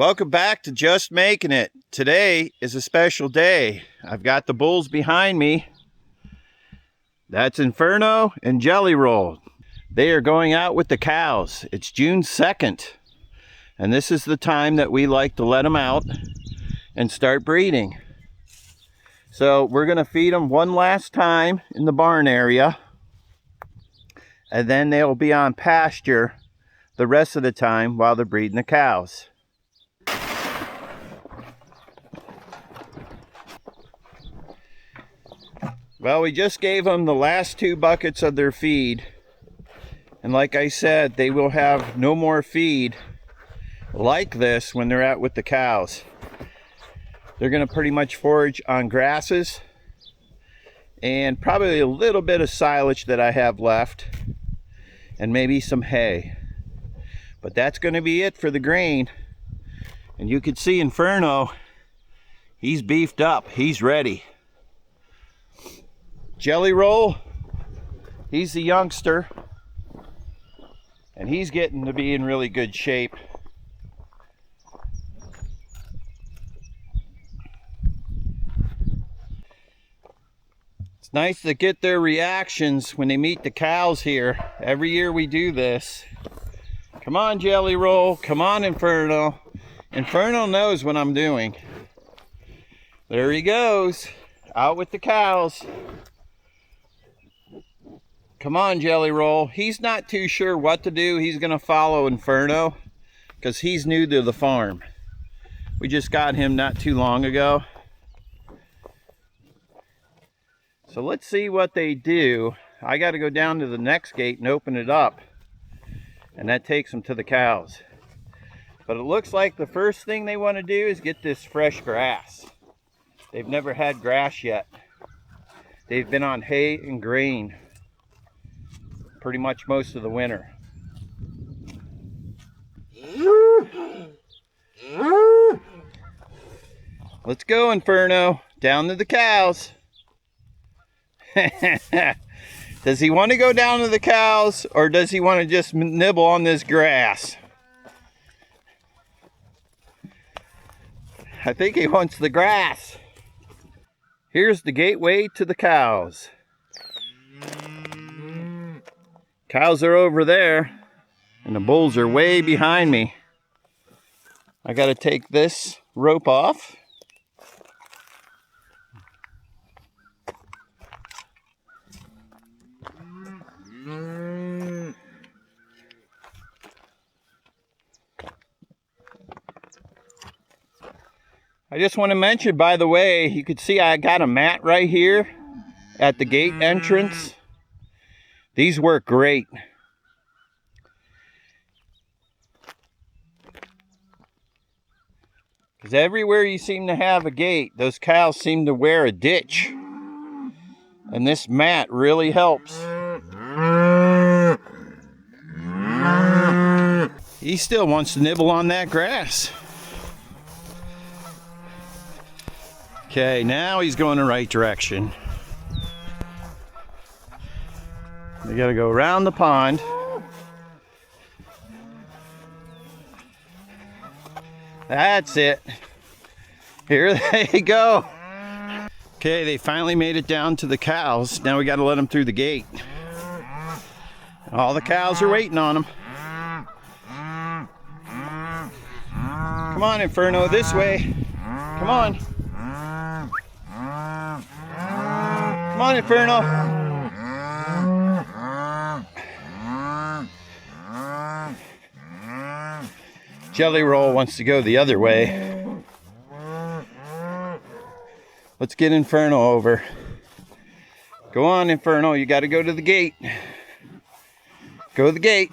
Welcome back to Just Making It. Today is a special day. I've got the bulls behind me. That's Inferno and Jelly Roll. They are going out with the cows. It's June 2nd. And this is the time that we like to let them out and start breeding. So we're going to feed them one last time in the barn area. And then they'll be on pasture the rest of the time while they're breeding the cows. Well, we just gave them the last 2 buckets of their feed. And like I said, they will have no more feed like this when they're out with the cows. They're going to pretty much forage on grasses and probably a little bit of silage that I have left and maybe some hay. But that's going to be it for the grain. And you can see Inferno, he's beefed up, he's ready. Jelly Roll, he's a youngster, and he's getting to be in really good shape. It's nice to get their reactions when they meet the cows here. Every year we do this. Come on, Jelly Roll, come on, Inferno. Inferno knows what I'm doing. There he goes, out with the cows. Come on, Jelly Roll. He's not too sure what to do. He's going to follow Inferno because he's new to the farm. We just got him not too long ago. So let's see what they do. I got to go down to the next gate and open it up. And that takes them to the cows. But it looks like the first thing they want to do is get this fresh grass. They've never had grass yet. They've been on hay and grain pretty much most of the winter. Let's go, Inferno. Down to the cows. Does he want to go down to the cows, or does he want to just nibble on this grass? I think he wants the grass. Here's the gateway to the cows. Cows are over there, and the bulls are way behind me. I got to take this rope off. I just want to mention, by the way, you can see I got a mat right here at the gate entrance. These work great. Because everywhere you seem to have a gate, those cows seem to wear a ditch. And this mat really helps. He still wants to nibble on that grass. Okay, now he's going the right direction. We gotta go around the pond. That's it. Here they go. Okay, they finally made it down to the cows. Now we gotta let them through the gate. All the cows are waiting on them. Come on, Inferno, this way. Come on. Come on, Inferno. Jelly Roll wants to go the other way. Let's get Inferno over. Go on, Inferno, you got to go to the gate. Go to the gate.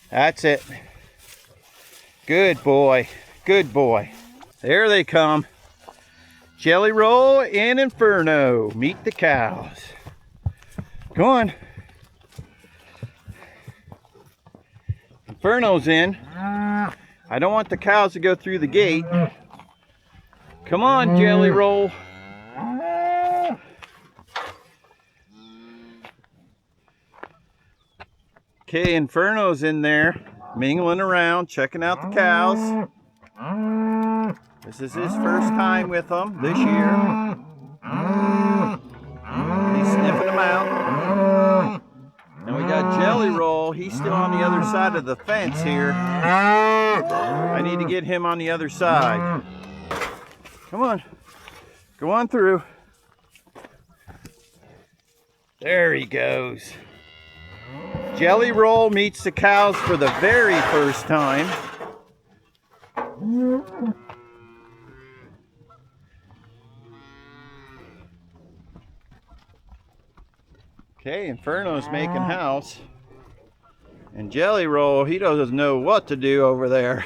That's it. Good boy. Good boy. There they come. Jelly Roll and Inferno. Meet the cows. Go on. Inferno's in. I don't want the cows to go through the gate. Come on, Jelly Roll. Okay, Inferno's in there. mingling around, checking out the cows. This is his first time with them this year. He's sniffing them out. And we got Jelly Roll. He's still on the other side of the fence here. I need to get him on the other side. Come on. Go on through. There he goes. Jelly Roll meets the cows for the very first time. Okay, Inferno's making house. And Jelly Roll, he doesn't know what to do over there.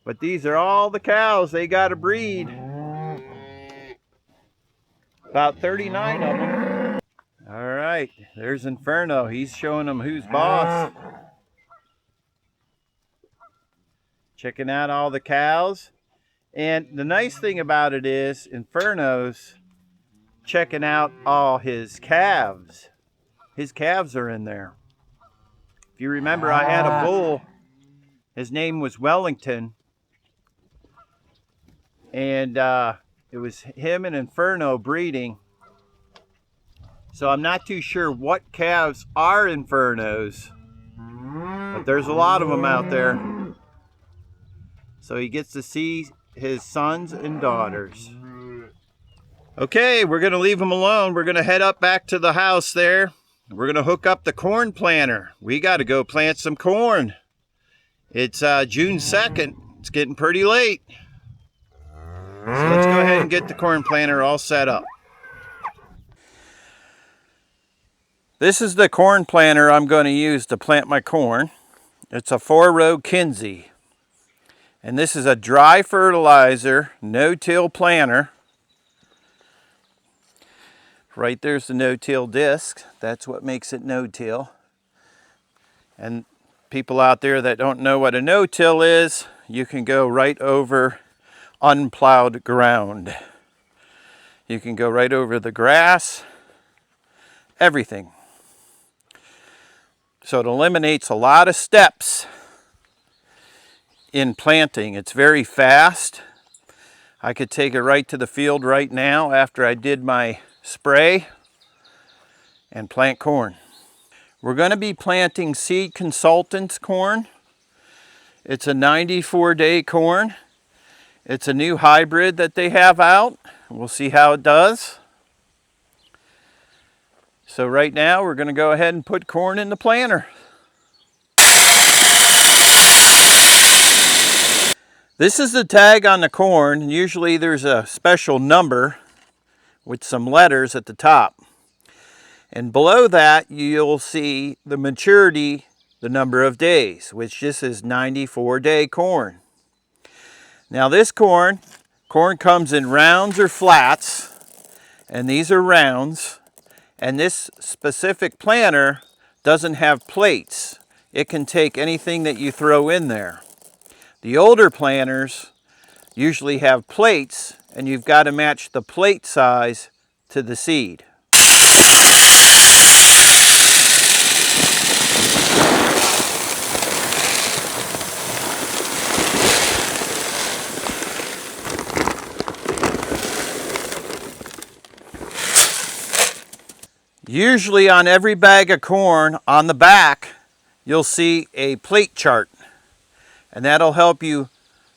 But these are all the cows they got to breed. About 39 of them. All right, there's Inferno. He's showing them who's boss. Checking out all the cows. And the nice thing about it is Inferno's checking out all his calves. His calves are in there. If you remember, I had a bull. His name was Wellington. And it was him and Inferno breeding. So I'm not too sure what calves are Inferno's. But there's a lot of them out there. So he gets to see his sons and daughters. Okay, we're going to leave him alone. We're going to head up back to the house there. We're going to hook up the corn planter. We got to go plant some corn. It's June 2nd. It's getting pretty late. So let's go ahead and get the corn planter all set up. This is the corn planter I'm going to use to plant my corn. It's a 4-row Kinze. And this is a dry fertilizer, no-till planter. Right there's the no-till disc. That's what makes it no-till. And people out there that don't know what a no-till is, you can go right over unplowed ground. You can go right over the grass, everything. So it eliminates a lot of steps in planting. It's very fast. I could take it right to the field right now after I did my spray and plant corn. We're going to be planting Seed Consultants corn. It's a 94-day corn. It's a new hybrid that they have out. We'll see how it does. So right now we're going to go ahead and put corn in the planter. This is the tag on the corn. Usually there's a special number with some letters at the top. And below that you'll see the maturity, the number of days, which this is 94-day corn. Now this corn comes in rounds or flats, and these are rounds. And this specific planter doesn't have plates. It can take anything that you throw in there. The older planters usually have plates, and you've got to match the plate size to the seed. Usually on every bag of corn on the back, you'll see a plate chart. And that'll help you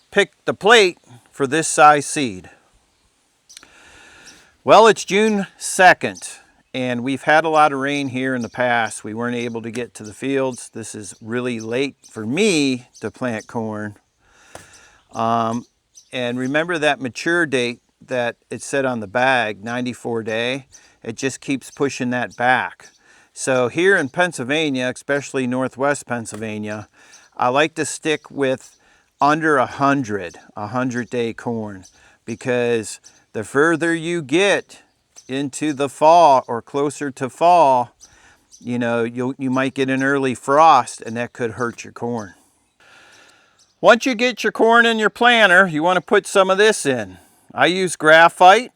pick the plate for this size seed. Well, it's June 2nd, and we've had a lot of rain here in the past. We weren't able to get to the fields. This is really late for me to plant corn. And remember that mature date that it said on the bag, 94-day. It just keeps pushing that back. So here in Pennsylvania, especially northwest Pennsylvania, I like to stick with under 100-day corn, because the further you get into the fall or closer to fall, you know, you might get an early frost, and that could hurt your corn. Once you get your corn in your planter, you want to put some of this in. I use graphite.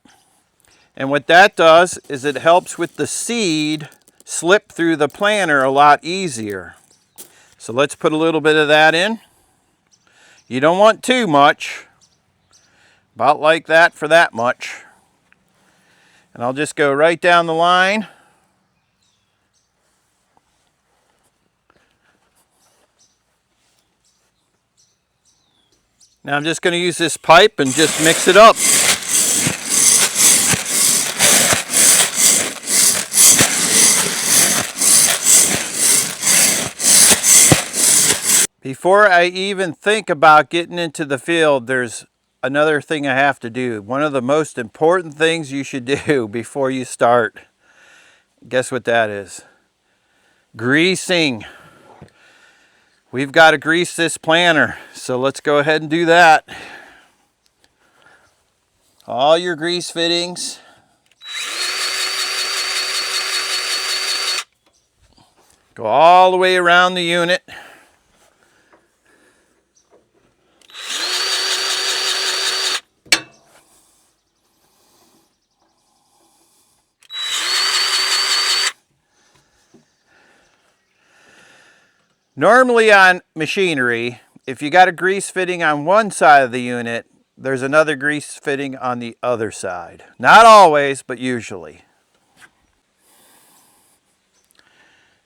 And what that does is it helps with the seed slip through the planter a lot easier. So let's put a little bit of that in. You don't want too much. About like that for that much. And I'll just go right down the line. Now I'm just going to use this pipe and just mix it up. Before I even think about getting into the field, there's another thing I have to do. One of the most important things you should do before you start. Guess what that is? Greasing. We've got to grease this planter, so let's go ahead and do that. All your grease fittings. Go all the way around the unit. Normally on machinery, if you got a grease fitting on one side of the unit, there's another grease fitting on the other side. Not always, but usually.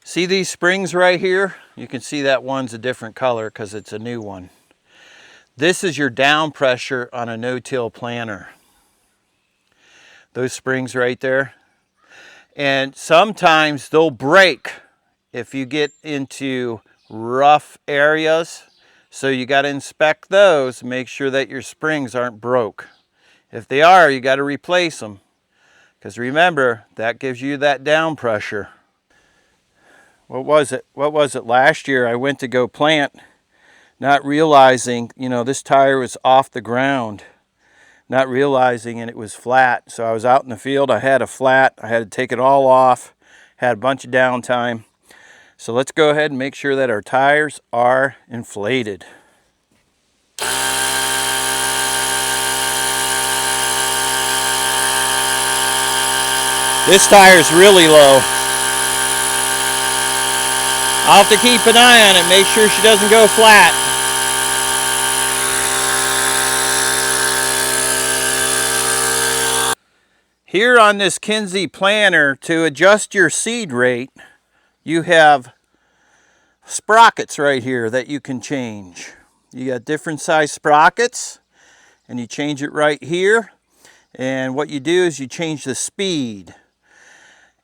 See these springs right here? You can see that one's a different color because it's a new one. This is your down pressure on a no-till planter. Those springs right there. And sometimes they'll break if you get into rough areas. So you got to inspect those, make sure that your springs aren't broke. If they are, you got to replace them. Because remember, that gives you that down pressure. What was it last year? I went to go plant, not realizing, this tire was off the ground. Not realizing, and it was flat. So I was out in the field, I had a flat, I had to take it all off, had a bunch of downtime. So let's go ahead and make sure that our tires are inflated. This tire's really low. I'll have to keep an eye on it, make sure she doesn't go flat. Here on this Kinze planter, to adjust your seed rate, you have sprockets right here that you can change. You got different size sprockets, and you change it right here. And what you do is you change the speed,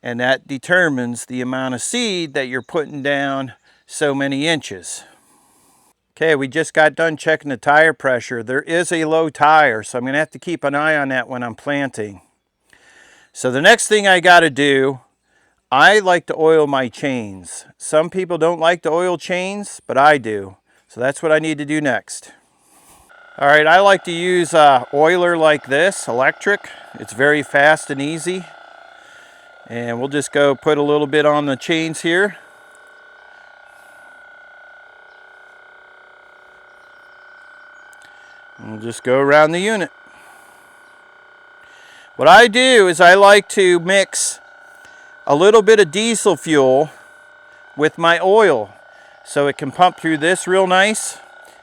and that determines the amount of seed that you're putting down so many inches. Okay, we just got done checking the tire pressure. There is a low tire, so I'm going to have to keep an eye on that when I'm planting. So the next thing I got to do, I like to oil my chains. Some people don't like to oil chains, but I do. So that's what I need to do next. All right, I like to use an oiler like this, electric. It's very fast and easy. And we'll just go put a little bit on the chains here. And we'll just go around the unit. What I do is I like to mix a little bit of diesel fuel with my oil so it can pump through this real nice.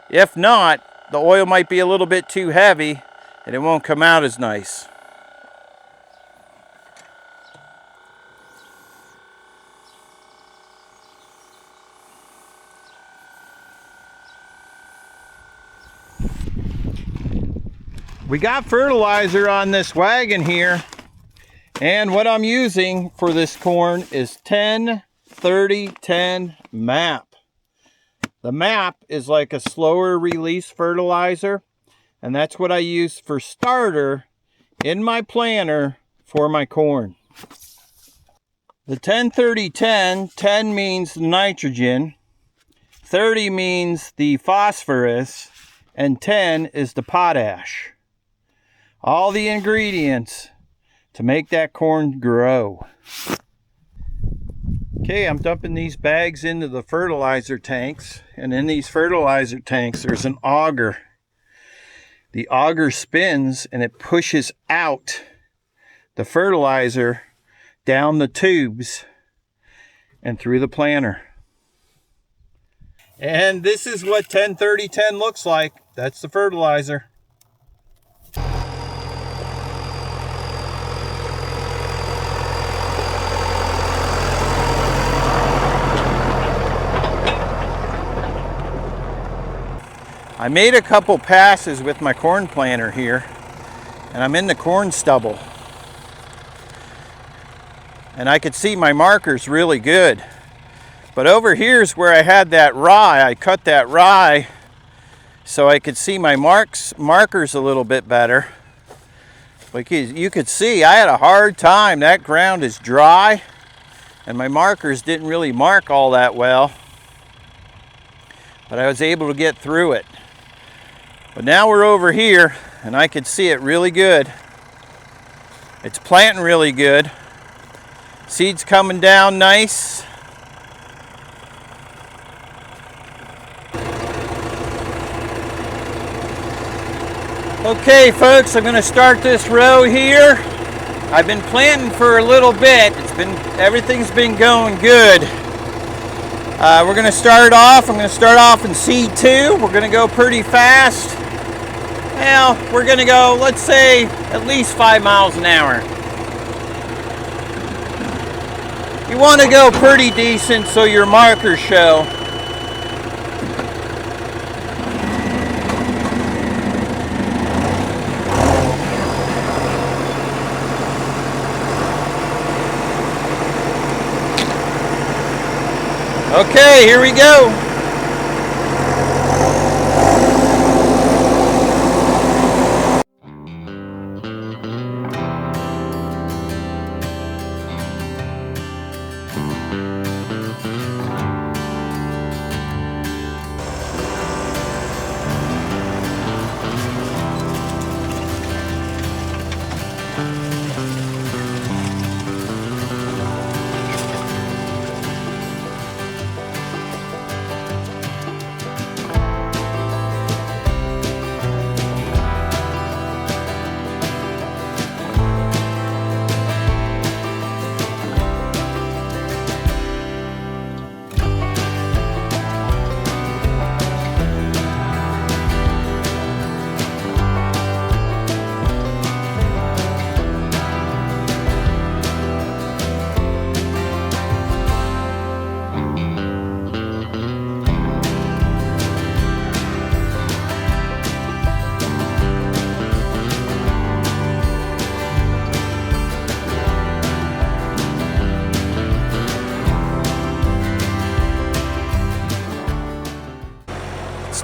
If not, the oil might be a little bit too heavy and it won't come out as nice. We got fertilizer on this wagon here, and what I'm using for this corn is 10-30-10 MAP. The MAP is like a slower release fertilizer, and that's what I use for starter in my planter for my corn. The 10-30-10, 10 means nitrogen, 30 means the phosphorus, and 10 is the potash. All the ingredients to make that corn grow. Okay, I'm dumping these bags into the fertilizer tanks, and in these fertilizer tanks there's an auger. The auger spins and it pushes out the fertilizer down the tubes and through the planter. And this is what 10-30-10 looks like. That's the fertilizer. I made a couple passes with my corn planter here, and I'm in the corn stubble. And I could see my markers really good. But over here's where I had that rye. I cut that rye so I could see my markers a little bit better. Like you could see, I had a hard time. That ground is dry, and my markers didn't really mark all that well. But I was able to get through it. But now we're over here, and I can see it really good. It's planting really good. Seeds coming down nice. Okay, folks, I'm going to start this row here. I've been planting for a little bit. Everything's been going good. We're going to start off. I'm going to start off in seed 2. We're going to go pretty fast. Well, we're going to go, let's say, at least 5 miles an hour. You want to go pretty decent so your markers show. Okay, here we go.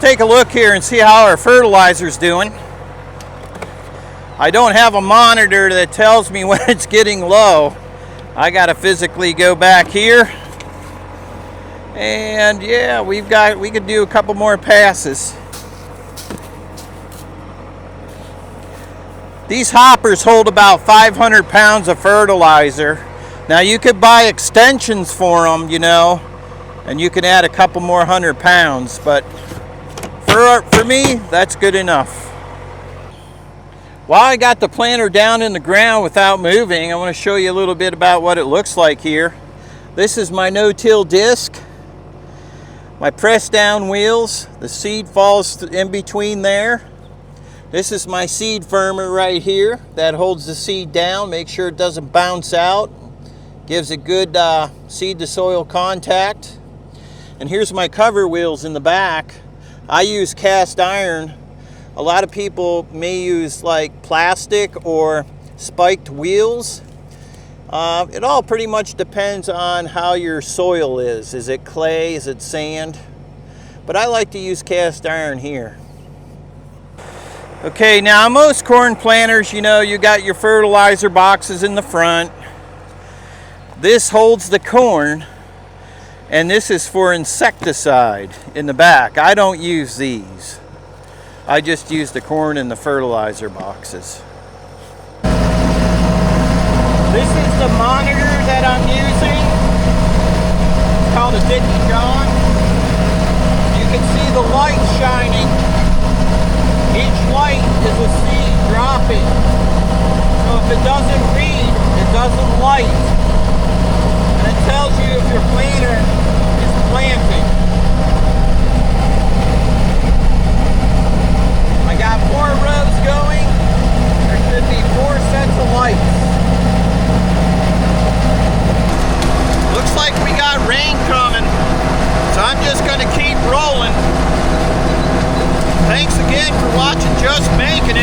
Take a look here and see how our fertilizer's doing. I don't have a monitor that tells me when it's getting low. I gotta physically go back here. And yeah, we could do a couple more passes. These hoppers hold about 500 pounds of fertilizer. Now you could buy extensions for them, you know, and you can add a couple more 100 pounds, but for me, that's good enough. While I got the planter down in the ground without moving, I want to show you a little bit about what it looks like here. This is my no-till disc, my press down wheels. The seed falls in between there. This is my seed firmer right here that holds the seed down, make sure it doesn't bounce out. Gives it good seed to soil contact. And here's my cover wheels in the back. I use cast iron. A lot of people may use like plastic or spiked wheels. It all pretty much depends on how your soil is. Is it clay? Is it sand? But I like to use cast iron here. Okay, now most corn planters, you know, you got your fertilizer boxes in the front. This holds the corn. And this is for insecticide in the back. I don't use these. I just use the corn in the fertilizer boxes. This is the monitor that I'm using. It's called a DigiJon. You can see the light shining. Each light is a seed dropping. So if it doesn't read, it doesn't light. And it tells you if your planter is planting. again for watching Just Making It.